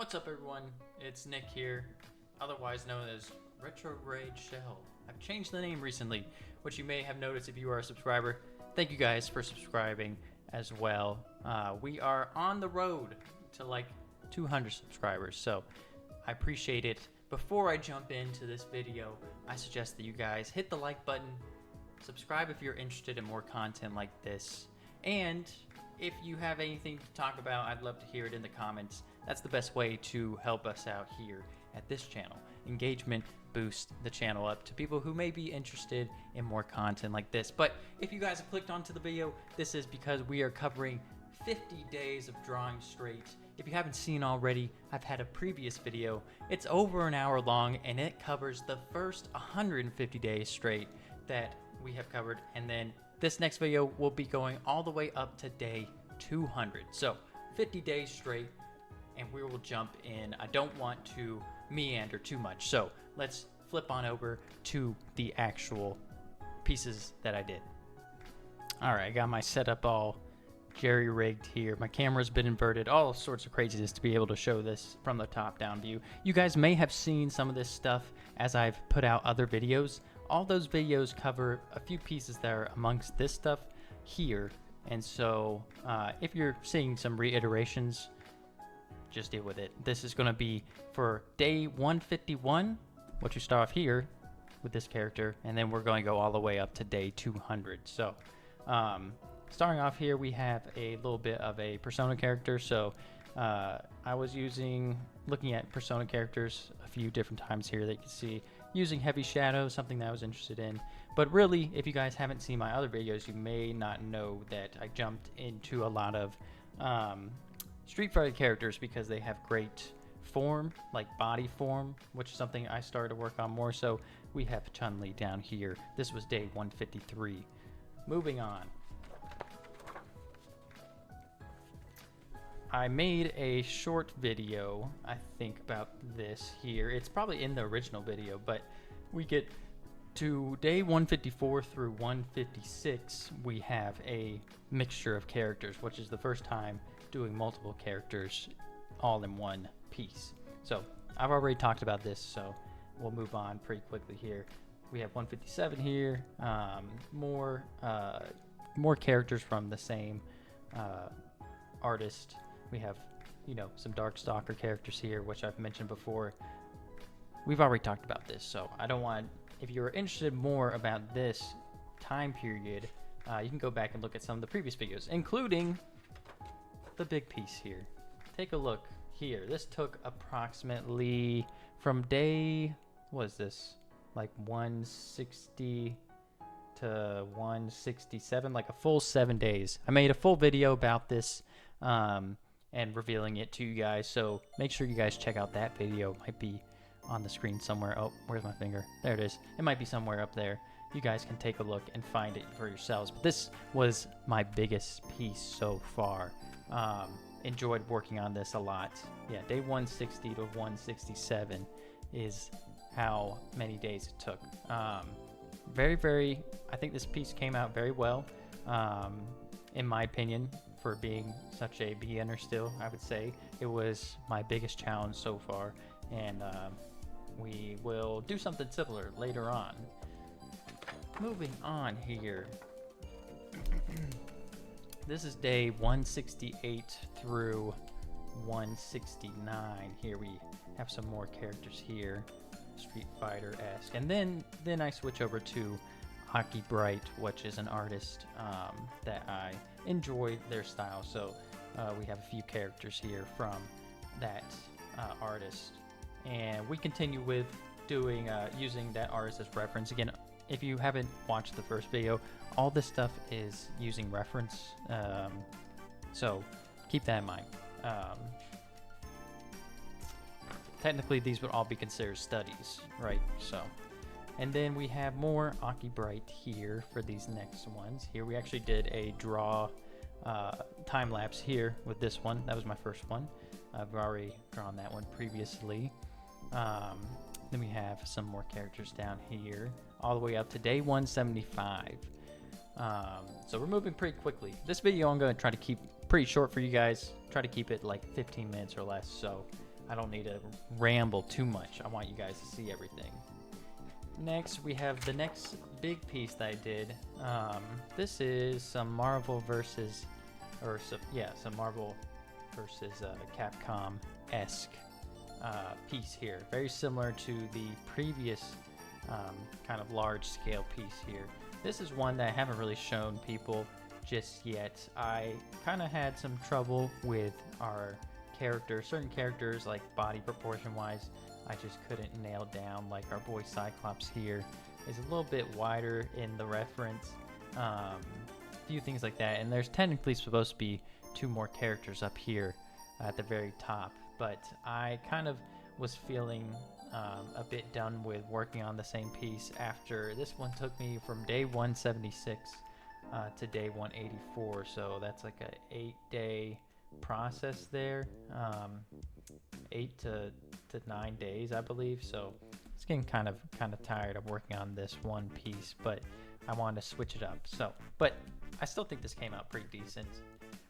What's up, everyone? It's Nick here, otherwise known as Retrograde Shell. I've changed the name recently, which you may have noticed if you are a subscriber. Thank you guys for subscribing as well. We are on the road to like 200 subscribers, so I appreciate it. Before I jump into this video, I suggest that you guys hit the like button, subscribe if you're interested in more content like this, and if you have anything to talk about, I'd love to hear it in the comments. That's the best way to help us out here at this channel. Engagement boosts the channel up to people who may be interested in more content like this. But if you guys have clicked onto the video, this is because we are covering 50 days of drawing straight. If you haven't seen already, I've had a previous video. It's over an hour long and it covers the first 150 days straight that we have covered, and then this next video will be going all the way up to day 200. So 50 days straight, and we will jump in. I don't want to meander too much, so let's flip on over to the actual pieces that I did. All right, I got my setup all jerry-rigged here. My camera's been inverted, all sorts of craziness to be able to show this from the top-down view. You guys may have seen some of this stuff as I've put out other videos. All those videos cover a few pieces that are amongst this stuff here, and so if you're seeing some reiterations, just deal with it. This is going to be for day 151, which you start off here with this character, and then we're going to go all the way up to day 200. So starting off here, we have a little bit of a persona character. So I was looking at persona characters a few different times here that you can see, using heavy shadow, something that I was interested in. But really, if you guys haven't seen my other videos, you may not know that I jumped into a lot of Street Fighter characters because they have great form, like body form, which is something I started to work on more. So we have Chun-Li down here. This was day 153. Moving on. I made a short video, I think, about this here. It's probably in the original video, but we get to day 154 through 156. We have a mixture of characters, which is the first time doing multiple characters all in one piece. So I've already talked about this, so we'll move on pretty quickly here. We have 157 here, more characters from the same artist. We have, some Darkstalker characters here, which I've mentioned before. We've already talked about this, so I don't want, if you're interested more about this time period, you can go back and look at some of the previous videos, including the big piece here. Take a look here. This took approximately from day, what is this, like 160 to 167, like a full 7 days. I made a full video about this and revealing it to you guys, so make sure you guys check out that video. It might be on the screen somewhere. Oh, where's my finger? There it is. It might be somewhere up there. You guys can take a look and find it for yourselves. But this was my biggest piece so far. Enjoyed working on this a lot. Yeah, day 160 to 167 is how many days it took. Very, I think this piece came out very well, in my opinion, for being such a beginner still. I would say it was my biggest challenge so far, and we will do something similar later on. Moving on here. This is day 168 through 169. Here we have some more characters here, Street Fighter-esque. And then I switch over to Aki Bright, which is an artist that I enjoy their style. So we have a few characters here from that artist. And we continue with doing using that artist as reference. Again, if you haven't watched the first video, all this stuff is using reference, so keep that in mind. Technically, these would all be considered studies, right? So, and then we have more Aki Bright here for these next ones. Here we actually did a draw time-lapse here with this one. That was my first one. I've already drawn that one previously. Then we have some more characters down here, all the way up to day 175. So we're moving pretty quickly. This video I'm going to try to keep pretty short for you guys. Try to keep it like 15 minutes or less. So I don't need to ramble too much. I want you guys to see everything. Next, we have the next big piece that I did. This is some Marvel versus, some Marvel versus Capcom-esque piece here. Very similar to the previous kind of large-scale piece here. This is one that I haven't really shown people just yet. I kind of had some trouble with our characters. Certain characters, like body proportion-wise, I just couldn't nail down. Like our boy Cyclops here is a little bit wider in the reference. A few things like that. And there's technically supposed to be 2 more characters up here at the very top. But I kind of was feeling a bit done with working on the same piece after this one took me from day 176 to day 184. So that's like a 8-day process there. 8 to 9 days, I believe. So it's getting kind of tired of working on this one piece, but I wanted to switch it up. So, but I still think this came out pretty decent.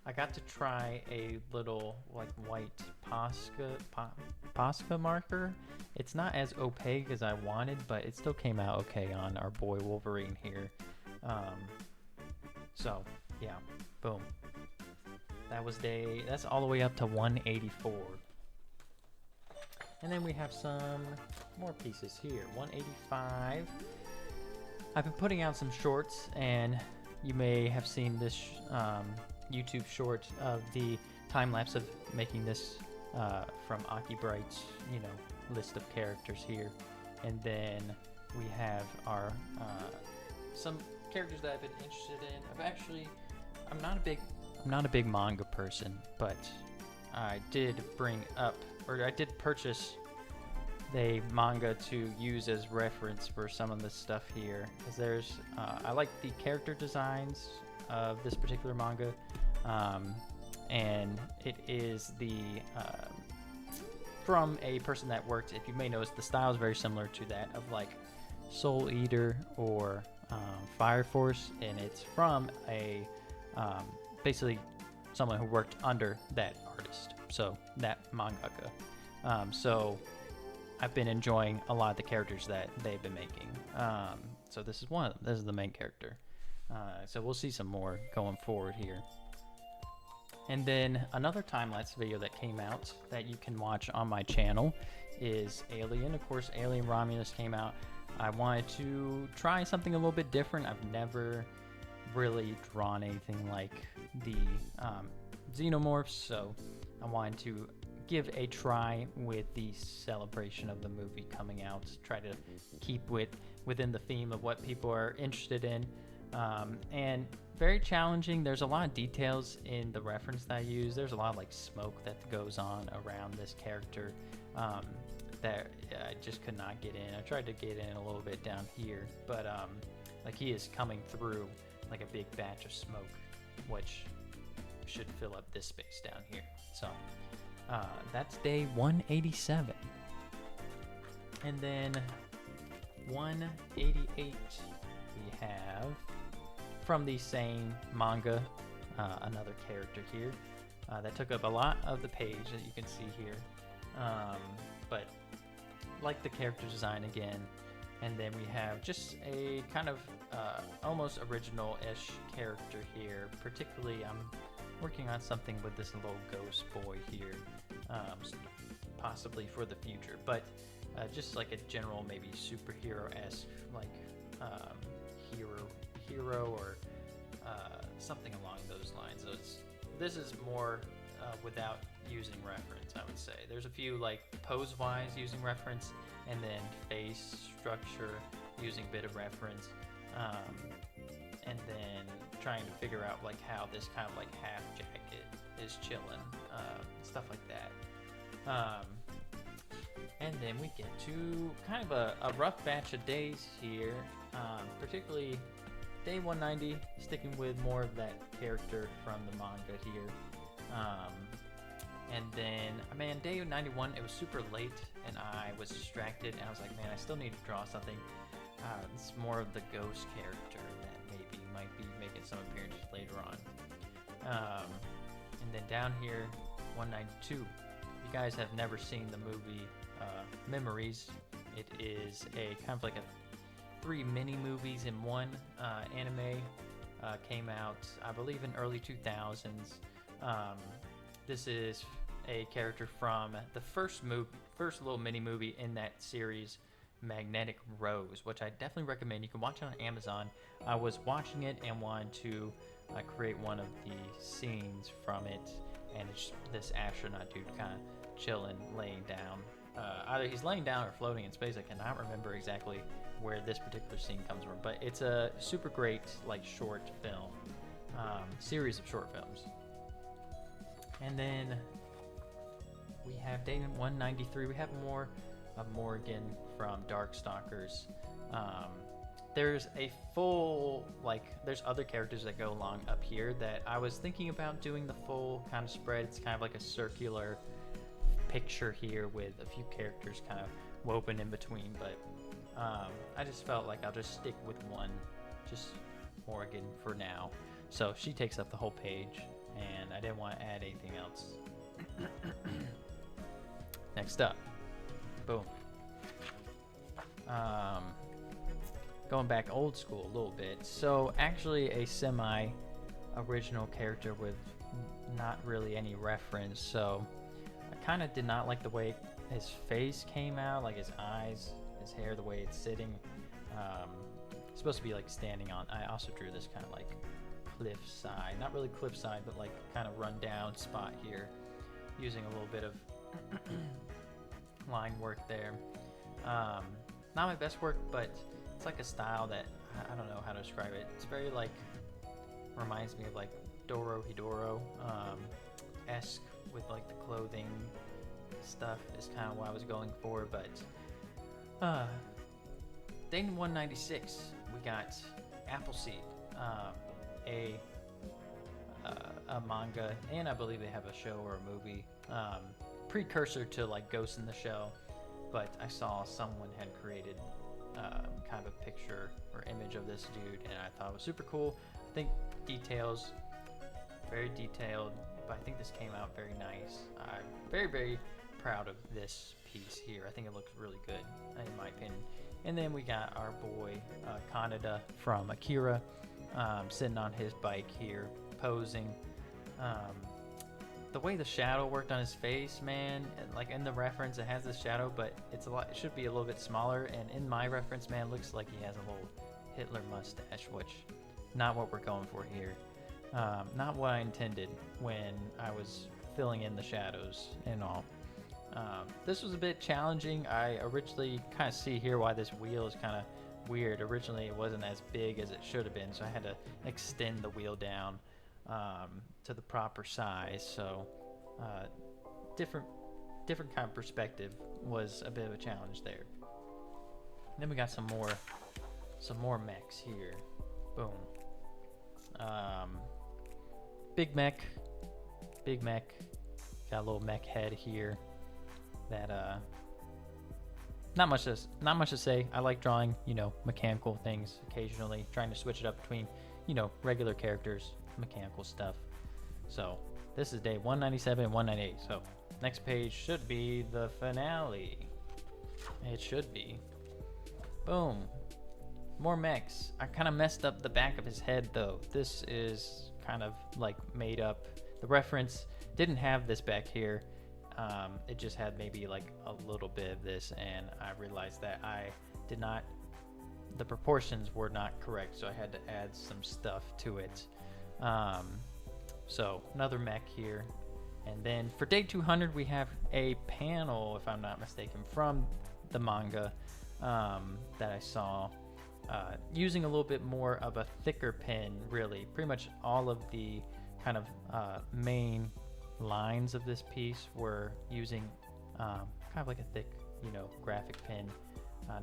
I got to try a little like white Posca marker. It's not as opaque as I wanted, but it still came out okay on our boy Wolverine here. So yeah, boom. That's all the way up to 184. And then we have some more pieces here. 185. I've been putting out some shorts, and you may have seen this YouTube short of the time-lapse of making this from Aki Bright's, list of characters here. And then we have our some characters that I've been interested in. I'm not a big manga person, but I did purchase the manga to use as reference for some of this stuff here. Because I like the character designs of this particular manga, and it is from a person that worked. If you may notice, the style is very similar to that of like Soul Eater or Fire Force, and it's from a basically someone who worked under that artist, so that mangaka. So I've been enjoying a lot of the characters that they've been making. So this is one of them. This is the main character. So we'll see some more going forward here. And then another time-lapse video that came out that you can watch on my channel is Alien. Of course, Alien Romulus came out. I wanted to try something a little bit different. I've never really drawn anything like the Xenomorphs, so I wanted to give a try with the celebration of the movie coming out. Try to keep within the theme of what people are interested in. And very challenging. There's a lot of details in the reference that I use. There's a lot of like smoke that goes on around this character that I just could not get in. I tried to get in a little bit down here, but like he is coming through like a big batch of smoke, which should fill up this space down here. So that's day 187. And then 188 we have from the same manga, another character here that took up a lot of the page that you can see here, but like the character design again. And then we have just a kind of almost original-ish character here. Particularly, I'm working on something with this little ghost boy here, possibly for the future, but just like a general maybe superhero-esque, like hero or something along those lines. So this is more without using reference, I would say. There's a few like pose-wise using reference, and then face structure using a bit of reference, and then trying to figure out like how this kind of like half jacket is chilling, stuff like that. And then we get to kind of a rough batch of days here, particularly day 190, sticking with more of that character from the manga here. And then, man, day 91, it was super late, and I was distracted, and I was like, man, I still need to draw something. It's more of the ghost character that maybe might be making some appearances later on. And then down here, 192, we guys have never seen the movie Memories, it is a kind of like a 3 mini movies in one. Anime came out, I believe, in early 2000s. This is a character from the first little mini movie in that series, Magnetic Rose, which I definitely recommend. You can watch it on Amazon. I was watching it and wanted to create one of the scenes from it, and it's this astronaut dude kind of chilling, laying down. Either he's laying down or floating in space. I cannot remember exactly where this particular scene comes from, but it's a super great like short film, series of short films. And then we have day 193. We have more of Morgan from Darkstalkers. There's a full, there's other characters that go along up here that I was thinking about doing the full kind of spread. It's kind of like a circular picture here with a few characters kind of woven in between, but I just felt like I'll just stick with one, just Morgan for now. So she takes up the whole page, and I didn't want to add anything else. Next up, boom. Going back old school a little bit. So actually a semi-original character with not really any reference. So I kind of did not like the way his face came out, like his eyes, his hair, the way it's sitting. It's supposed to be like standing on. I also drew this kind of like cliffside, not really cliffside, but like kind of run down spot here, using a little bit of line work there. Not my best work, but it's like a style that I don't know how to describe it. It's very like, reminds me of like Dorohedoro esque with like the clothing stuff is kind of what I was going for. But day 196, we got Appleseed, a manga, and I believe they have a show or a movie, precursor to like Ghost in the Shell. But I saw someone had created kind of a picture or image of this dude, and I thought it was super cool. I think details, very detailed, but I think this came out very nice. I'm very, very proud of this piece here. I think it looks really good, in my opinion. And then we got our boy Kaneda from Akira, sitting on his bike here, posing. The way the shadow worked on his face, man, like in the reference it has the shadow, but it should be a little bit smaller, and in my reference, man, it looks like he has a little Hitler mustache, which not what we're going for here. Not what I intended when I was filling in the shadows and all. This was a bit challenging. I originally kind of see here why this wheel is kind of weird. Originally it wasn't as big as it should have been, so I had to extend the wheel down to the proper size. So different kind of perspective was a bit of a challenge there. Then we got some more mechs here. Boom. Big mech. Got a little mech head here. That not much to say. I like drawing, mechanical things occasionally, trying to switch it up between, regular characters, mechanical stuff. So this is day 197 and 198. So next page should be the finale. It should be. Boom. More mechs. I kind of messed up the back of his head though. This is kind of like made up. The reference didn't have this back here. It just had maybe like a little bit of this, and I realized that the proportions were not correct, so I had to add some stuff to it. So another mech here. And then for day 200 we have a panel, if I'm not mistaken, from the manga that I saw, using a little bit more of a thicker pen. Really, pretty much all of the kind of main lines of this piece were using kind of like a thick, graphic pen.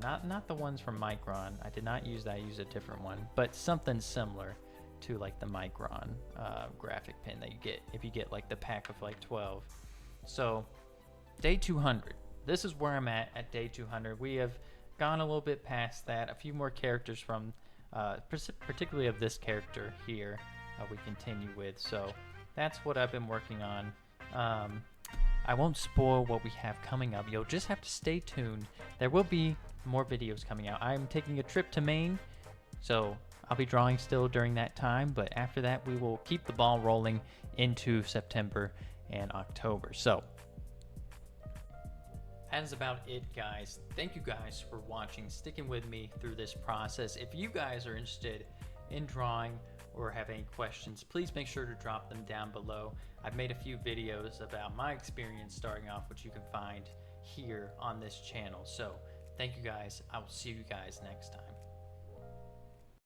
Not the ones from Micron. I did not use that. I used a different one, but something similar to like the Micron graphic pen that you get if you get like the pack of like 12. So day 200. This is where I'm at day 200. We have gone a little bit past that. A few more characters from, particularly of this character here, we continue with. So that's what I've been working on. I won't spoil what we have coming up. You'll just have to stay tuned. There will be more videos coming out. I'm taking a trip to Maine, so I'll be drawing still during that time, but after that we will keep the ball rolling into September and October. So that is about it, guys. Thank you guys for watching, sticking with me through this process. If you guys are interested in drawing or have any questions, please make sure to drop them down below. I've made a few videos about my experience starting off, which you can find here on this channel. So thank you guys. I will see you guys next time.